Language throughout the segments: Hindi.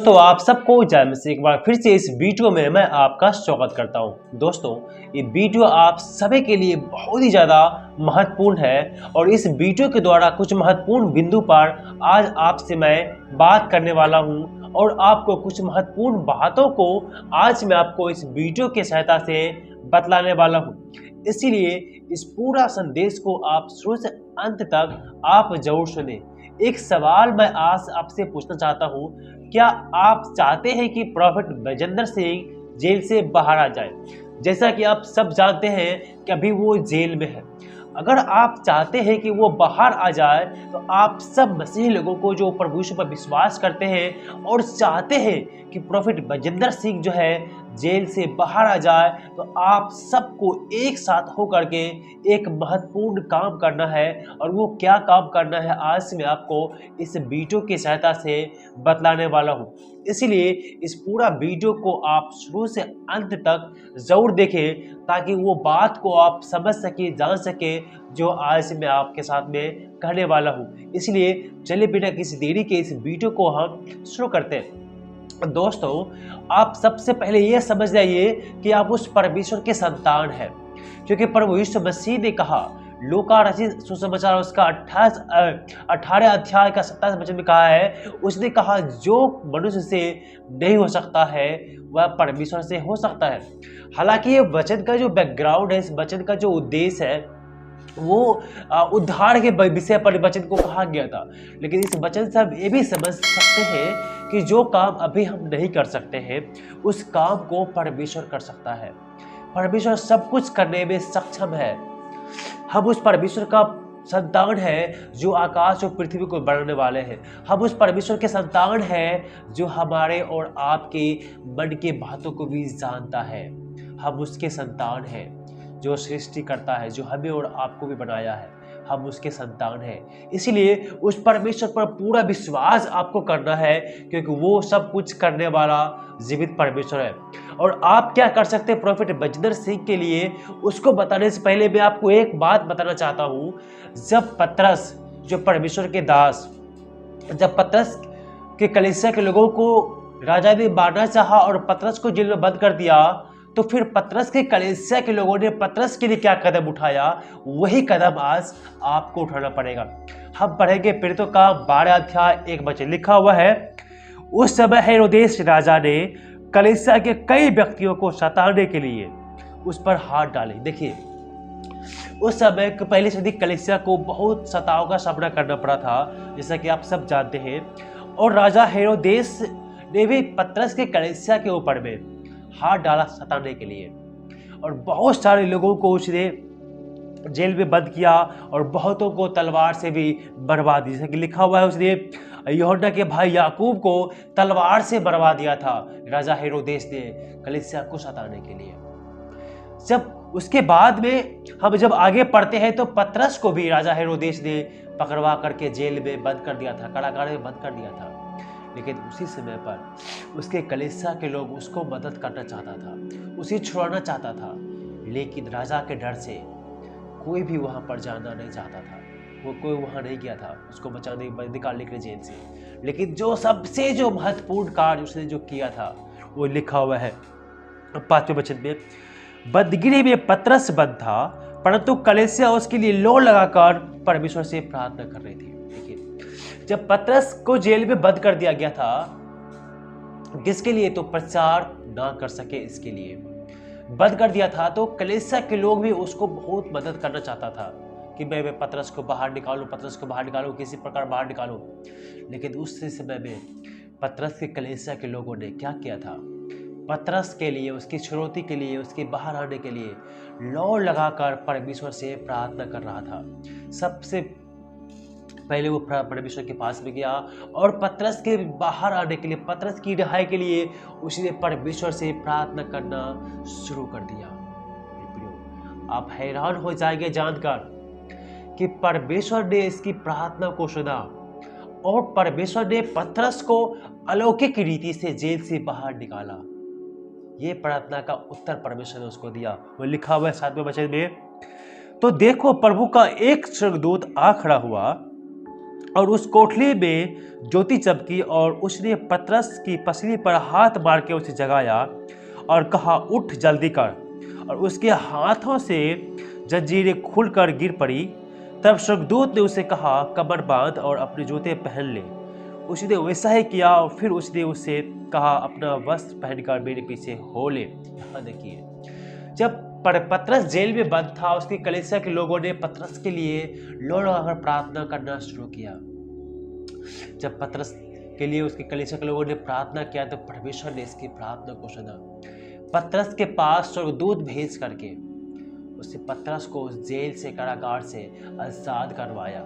तो आप सबको जय मसीह। एक बार फिर से इस वीडियो में मैं आपका स्वागत करता हूं। दोस्तों, ये वीडियो आप सभी के लिए बहुत ही ज़्यादा महत्वपूर्ण है और इस वीडियो के द्वारा कुछ महत्वपूर्ण बिंदु पर आज आपसे मैं बात करने वाला हूं और आपको कुछ महत्वपूर्ण बातों को आज मैं आपको इस वीडियो की सहायता से बतलाने वाला हूं। इसीलिए इस पूरा संदेश को आप शुरू से अंत तक आप जरूर सुने। एक सवाल मैं आज आपसे पूछना चाहता हूं, क्या आप चाहते हैं कि प्रॉफेट बजेंद्र सिंह जेल से बाहर आ जाए? जैसा कि आप सब जानते हैं कि अभी वो जेल में है। अगर आप चाहते हैं कि वो बाहर आ जाए तो आप सब मसीही लोगों को जो प्रभु यीशु पर विश्वास करते हैं और चाहते हैं कि प्रॉफेट बजेंद्र सिंह जो है जेल से बाहर आ जाए, तो आप सबको एक साथ होकर के एक महत्वपूर्ण काम करना है। और वो क्या काम करना है आज मैं आपको इस वीडियो की सहायता से बतलाने वाला हूँ। इसलिए इस पूरा वीडियो को आप शुरू से अंत तक जरूर देखें ताकि वो बात को आप समझ सके, जान सके जो आज मैं आपके साथ में कहने वाला हूँ। इसलिए चलिए बिना किसी देरी के इस वीडियो को हम शुरू करते हैं। दोस्तों, आप सबसे पहले यह समझ जाइए कि आप उस परमेश्वर के संतान हैं, क्योंकि प्रभु यीशु मसीह ने कहा, लूका रचित सुसमाचार उसका 18 अध्याय का 27 वचन में कहा है, उसने कहा जो मनुष्य से नहीं हो सकता है वह परमेश्वर से हो सकता है। हालांकि ये वचन का जो बैकग्राउंड है, इस वचन का जो उद्देश्य है वो उद्धार के विषय पर वचन को कहा गया था। लेकिन इस वचन से हम ये भी समझ सकते हैं कि जो काम अभी हम नहीं कर सकते हैं उस काम को परमेश्वर कर सकता है। परमेश्वर सब कुछ करने में सक्षम है। हम उस परमेश्वर का संतान है जो आकाश और पृथ्वी को बनाने वाले हैं। हम उस परमेश्वर के संतान हैं जो हमारे और आपके मन के बातों को भी जानता है। हम उसके संतान हैं जो सृष्टि करता है, जो हमें और आपको भी बनाया है। हम उसके संतान हैं। इसलिए उस परमेश्वर पर पूरा विश्वास आपको करना है, क्योंकि वो सब कुछ करने वाला जीवित परमेश्वर है। और आप क्या कर सकते हैं प्रॉफेट बजेंद्र सिंह के लिए, उसको बताने से पहले मैं आपको एक बात बताना चाहता हूं। जब पतरस, जो परमेश्वर के दास, जब पतरस के कलीसिया के लोगों को राजा ने मारना चाहा और पतरस को जेल में बंद कर दिया, तो फिर पतरस के कलीसिया के लोगों ने पतरस के लिए क्या कदम उठाया, वही कदम आज आपको उठाना पड़ेगा। हम पढ़ेंगे प्रेरितों का 12 अध्याय 1 वचन, लिखा हुआ है, उस समय हेरोदेस राजा ने कलीसिया के कई व्यक्तियों को सताने के लिए उस पर हाथ डाले। देखिए, उस समय पहली सदी कलीसिया को बहुत सताव का सामना करना पड़ा था, जैसा कि आप सब जानते हैं। और राजा हेरोदेस ने भी पतरस के कलीसिया के ऊपर में हाथ डाला सताने के लिए, और बहुत सारे लोगों को उसने जेल में बंद किया और बहुतों को तलवार से भी मरवा दिया। जैसे कि लिखा हुआ है, उसने यूहन्ना के भाई याकूब को तलवार से मरवा दिया था राजा हेरोदेस ने कलीसिया को सताने के लिए। जब उसके बाद में हम जब आगे पढ़ते हैं तो पतरस को भी राजा हेरोदेस ने पकड़वा करके जेल में बंद कर दिया था, कारागार में बंद कर दिया था। लेकिन उसी समय पर उसके कलीसिया के लोग उसको मदद करना चाहता था, उसे छुड़ाना चाहता था, लेकिन राजा के डर से कोई भी वहां पर जाना नहीं चाहता था। वो कोई वहां नहीं गया था उसको बचाने, निकालने के लिए जेल से। लेकिन जो सबसे जो महत्वपूर्ण कार्य उसने जो किया था वो लिखा हुआ है 5वें वचन में, बंदगिरी में पतरस बंद था, परंतु कलीसिया उसके लिए लो लगाकर परमेश्वर से प्रार्थना कर रही थी। जब पतरस को जेल में बंद कर दिया गया था, किसके लिए? तो प्रचार ना कर सके इसके लिए बंद कर दिया था। तो कलीसिया के लोग भी उसको बहुत मदद करना चाहता था कि मैं पतरस को बाहर निकालूं, पतरस को बाहर निकालूं, किसी प्रकार बाहर निकालूं। लेकिन उस समय में पतरस के कलीसिया के लोगों ने क्या किया था? पतरस के लिए, उसकी छुड़ौती के लिए, उसके बाहर आने के लिए लौ लगाकर परमेश्वर से प्रार्थना कर रहा था। सबसे पहले वो परमेश्वर के पास में गया और पतरस के बाहर आने के लिए, पतरस की रिहाई के लिए उसने परमेश्वर से प्रार्थना करना शुरू कर दिया। आप हैरान हो जाएंगे जानकर कि परमेश्वर ने इसकी प्रार्थना को सुना और परमेश्वर ने पतरस को अलौकिक रीति से जेल से बाहर निकाला। ये प्रार्थना का उत्तर परमेश्वर ने उसको दिया। वो लिखा हुआ है 7वें वचन में, तो देखो प्रभु का एक स्वर्गदूत आ खड़ा हुआ और उस कोठरी में ज्योति चमकी और उसने पतरस की पसली पर हाथ मार के उसे जगाया और कहा, उठ जल्दी कर। और उसके हाथों से जंजीरें खुलकर गिर पड़ी। तब स्वर्गदूत ने उसे कहा, कमर बांध और अपने जूते पहन ले। उसने वैसा ही किया और फिर उसने उसे कहा, अपना वस्त्र पहनकर मेरे पीछे हो ले। यहाँ देखिए, जब पतरस जेल में बंद था, उसकी कलीसिया के लोगों ने पतरस के लिए लो लगाकर प्रार्थना करना शुरू किया। जब पतरस के लिए उसकी कलीसिया के लोगों ने प्रार्थना किया तो परमेश्वर ने इसकी प्रार्थना को सुना। पतरस के पास स्वर्गदूत भेज करके उसने पतरस को उस जेल से, कारागार से आजाद करवाया।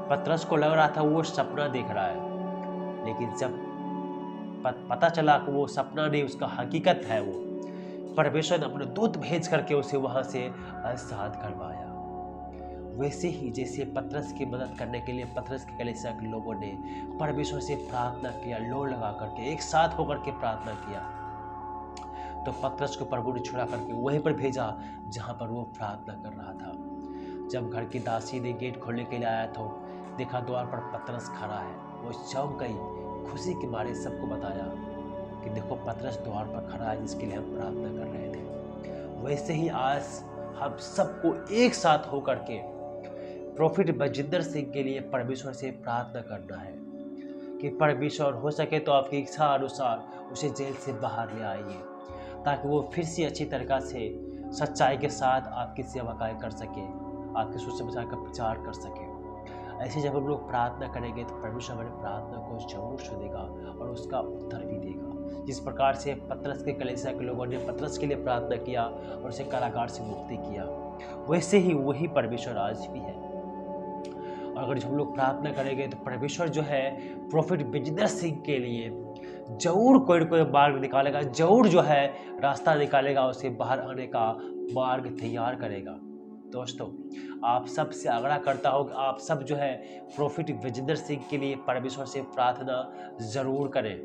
पतरस को लग रहा था वो सपना देख रहा है, लेकिन जब पता चला कि वो सपना नहीं, उसका हकीकत है, वो परमेश्वर ने अपने दूत भेज करके उसे वहां से आजाद करवाया। वैसे ही जैसे पतरस की मदद करने के लिए पतरस की कलीसिया के लोगों ने परमेश्वर से प्रार्थना किया, लो लगा करके एक साथ होकर के प्रार्थना किया, तो पतरस को प्रभु ने छुड़ा करके वहीं पर भेजा जहां पर वो प्रार्थना कर रहा था। जब घर की दासी ने गेट खोलने के लिए आया तो देखा द्वार पर पतरस खड़ा है। वो चौंक गई, खुशी के मारे सबको बताया कि देखो पतरस द्वार पर खड़ा है जिसके लिए हम प्रार्थना कर रहे थे। वैसे ही आज हम सबको एक साथ होकर के प्रॉफिट बजिंदर सिंह के लिए परमेश्वर से प्रार्थना करना है कि परमेश्वर हो सके तो आपकी इच्छा अनुसार उसे जेल से बाहर ले आइए, ताकि वो फिर से अच्छी तरीक़ा से सच्चाई के साथ आपकी सेवाकाएं कर सके, आपके सुसमाचार का प्रचार कर सके। ऐसे जब हम लोग प्रार्थना करेंगे तो परमेश्वर हमारी प्रार्थना को जरूर सुनेगा और उसका उत्तर भी देगा। जिस प्रकार से पतरस के कलीसिया के लोगों ने पतरस के लिए प्रार्थना किया और उसे कारागार से मुक्ति किया, वैसे ही वही परमेश्वर आज भी है। और अगर हम लोग प्रार्थना करेंगे तो परमेश्वर जो है प्रॉफिट बजिंदर सिंह के लिए जरूर कोई न कोई मार्ग निकालेगा, जरूर जो है रास्ता निकालेगा, उसे बाहर आने का मार्ग तैयार करेगा। दोस्तों, आप सब से आग्रह करता हूँ कि आप सब जो है प्रॉफिट बजिंदर सिंह के लिए परमेश्वर से प्रार्थना जरूर करें।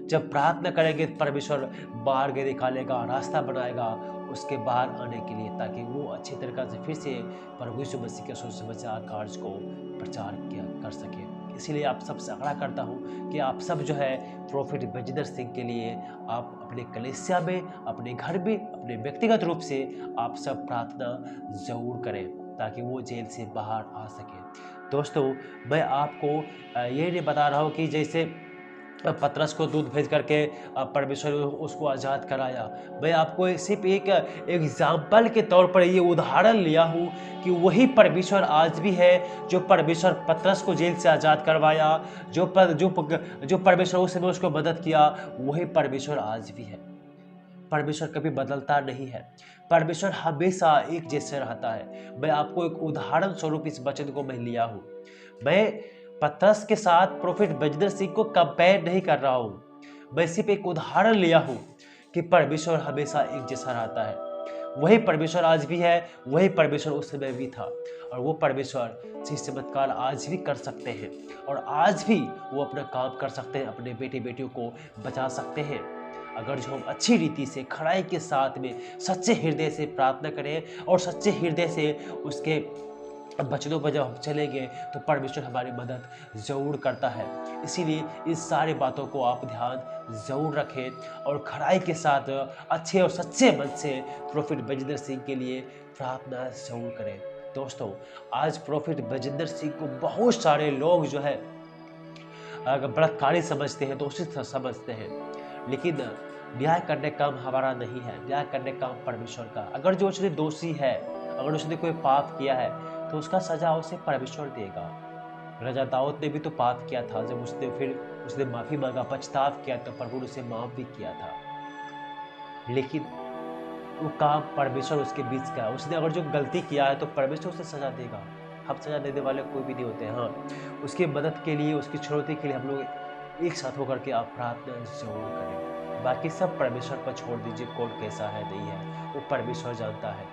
जब प्रार्थना करेंगे तो परमेश्वर मार्ग निकालेगा, रास्ता बनाएगा उसके बाहर आने के लिए, ताकि वो अच्छी तरीके से फिर से प्रभु यीशु मसीह के सुसमाचार कार्य को प्रचार कर सके। इसीलिए आप सबसे आग्रह करता हूँ कि आप सब जो है प्रॉफिट बजिंदर सिंह के लिए आप अपने कलीसिया में, अपने घर में, अपने व्यक्तिगत रूप से आप सब प्रार्थना जरूर करें ताकि वो जेल से बाहर आ सके। दोस्तों, मैं आपको ये नहीं बता रहा हूँ कि जैसे पतरस को दूध भेज करके परमेश्वर उसको आज़ाद कराया। मैं आपको सिर्फ एक एग्जाम्पल के तौर पर ये उदाहरण लिया हूँ कि वही परमेश्वर आज भी है जो परमेश्वर पतरस को जेल से आज़ाद करवाया, जो परमेश्वर उस समय उसको मदद किया, वही परमेश्वर आज भी है। परमेश्वर कभी बदलता नहीं है, परमेश्वर हमेशा एक जैसे रहता है। मैं आपको एक उदाहरण स्वरूप इस वचन को मैं लिया हूँ। मैं पतरस के साथ प्रॉफिट बजिंदर सिंह को कंपेयर नहीं कर रहा हूँ, मैं सिर्फ एक उदाहरण लिया हूँ कि परमेश्वर हमेशा एक जैसा रहता है। वही परमेश्वर आज भी है, वही परमेश्वर उस समय भी था, और वो परमेश्वर चमत्कार आज भी कर सकते हैं, और आज भी वो अपना काम कर सकते हैं, अपने बेटे बेटियों को बचा सकते हैं। अगर जो हम अच्छी रीति से, खड़ाई के साथ में, सच्चे हृदय से प्रार्थना करें और सच्चे हृदय से उसके वचनों पर जब हम चलेंगे तो परमेश्वर हमारी मदद जरूर करता है। इसीलिए इस सारी बातों को आप ध्यान जरूर रखें और खड़ाई के साथ अच्छे और सच्चे मन से प्रॉफिट बजिंदर सिंह के लिए प्रार्थना जरूर करें। दोस्तों, आज प्रॉफिट बजिंदर सिंह को बहुत सारे लोग जो है अगर बलात्कारी समझते हैं तो उसी तरह समझते हैं, लेकिन न्याय करने का काम हमारा नहीं है, न्याय करने का काम परमेश्वर का। अगर जो उसने दोषी है, अगर उसने कोई पाप किया है तो उसका सजा उसे परमेश्वर देगा। राजा दाऊद ने भी तो पाप किया था, जब उसने माफी मांगा, पछताव किया तो प्रभु ने उसे माफ भी किया था, लेकिन वो काम परमेश्वर उसके बीच का। उसने अगर जो गलती किया है तो परमेश्वर उसे सजा देगा। हम सजा देने वाले कोई भी नहीं होते हैं। हाँ, उसकी मदद के लिए, उसकी छुड़ौती के लिए हम लोग एक साथ होकर के आप प्रार्थना जरूर करें। बाकी सब परमेश्वर पर छोड़ दीजिए, कौन कैसा है नहीं है वो परमेश्वर जानता है।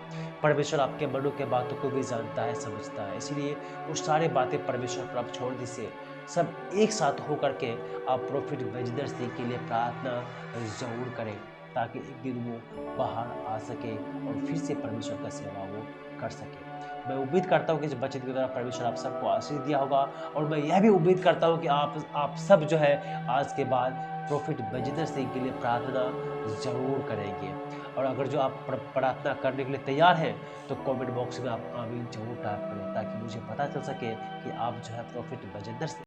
परमेश्वर आपके मनों के बातों को भी जानता है, समझता है। इसलिए वो सारी बातें परमेश्वर पर आप छोड़ दीजिए। सब एक साथ होकर के आप प्रॉफिट बजिंदर सिंह के लिए प्रार्थना जरूर करें। ताकि एक दिन वो बाहर आ सके और फिर से परमेश्वर का सेवा वो कर सके। मैं उम्मीद करता हूँ कि इस वचन के द्वारा परमेश्वर आप सबको आशीष दिया होगा, और मैं यह भी उम्मीद करता हूँ कि आप सब जो है आज के बाद प्रोफेट बजिंदर सिंह के लिए प्रार्थना ज़रूर करेंगे। और अगर जो आप प्रार्थना करने के लिए तैयार हैं तो कमेंट बॉक्स में आप आमीन ज़रूर टाइप करें, ताकि मुझे पता चल सके कि आप जो है प्रोफेट बजिंदर सिंह